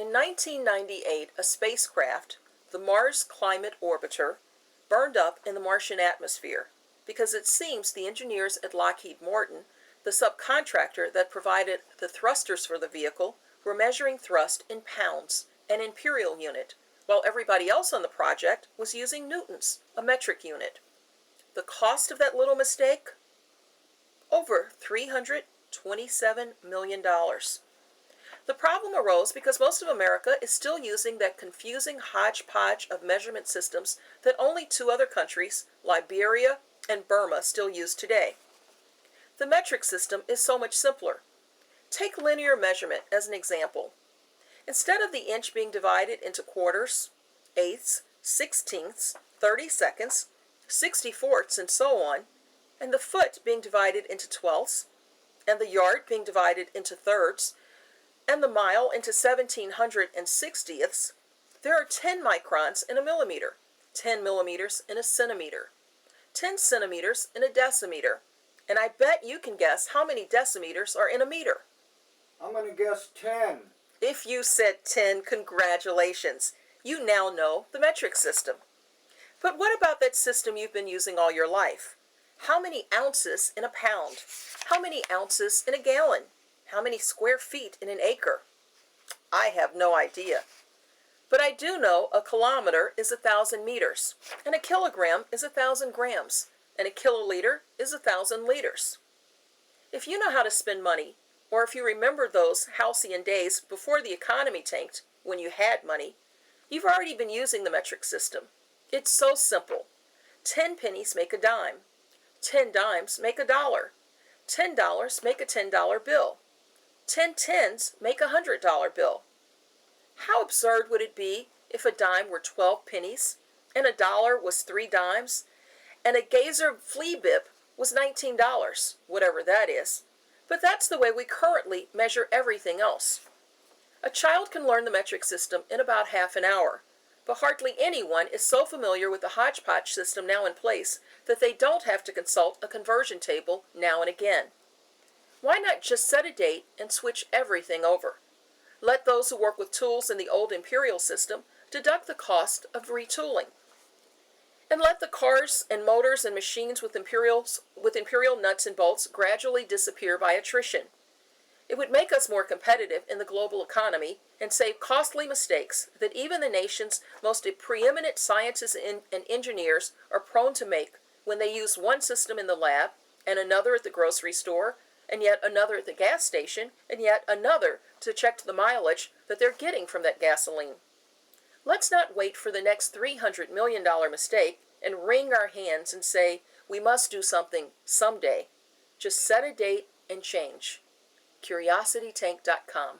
In 1998, a spacecraft, the Mars Climate Orbiter, burned up in the Martian atmosphere because it seems the engineers at Lockheed Martin, the subcontractor that provided the thrusters for the vehicle, were measuring thrust in pounds, an imperial unit, while everybody else on the project was using newtons, a metric unit. The cost of that little mistake? Over $327 million. The problem arose because most of America is still using that confusing hodgepodge of measurement systems that only two other countries, Liberia and Burma, still use today. The metric system is so much simpler. Take linear measurement as an example. Instead of the inch being divided into quarters, eighths, sixteenths, 30 seconds, 64ths, and so on, and the foot being divided into twelfths, and the yard being divided into thirds, and the mile into 1760ths, there are 10 microns in a millimeter, 10 millimeters in a centimeter, 10 centimeters in a decimeter, and I bet you can guess how many decimeters are in a meter. I'm going to guess 10. If you said 10, congratulations. You now know the metric system. But what about that system you've been using all your life? How many ounces in a pound? How many ounces in a gallon? How many square feet in an acre? I have no idea. But I do know a kilometer is 1,000 meters, and a kilogram is 1,000 grams, and a kiloliter is 1,000 liters. If you know how to spend money, or if you remember those halcyon days before the economy tanked, when you had money, you've already been using the metric system. It's so simple. 10 pennies make a dime. 10 dimes make a dollar. $10 make a $10 bill. 10 tens make a $100 bill. How absurd would it be if a dime were 12 pennies, and a dollar was 3 dimes, and a gazer flea bip was $19, whatever that is. But that's the way we currently measure everything else. A child can learn the metric system in about half an hour, but hardly anyone is so familiar with the hodgepodge system now in place that they don't have to consult a conversion table now and again. Why not just set a date and switch everything over? Let those who work with tools in the old imperial system deduct the cost of retooling. And let the cars and motors and machines with imperial nuts and bolts gradually disappear by attrition. It would make us more competitive in the global economy and save costly mistakes that even the nation's most preeminent scientists and engineers are prone to make when they use one system in the lab and another at the grocery store and yet another at the gas station and yet another to check the mileage that they're getting from that gasoline. Let's not wait for the next $300 million mistake and wring our hands and say, we must do something someday. Just set a date and change. CuriosityTank.com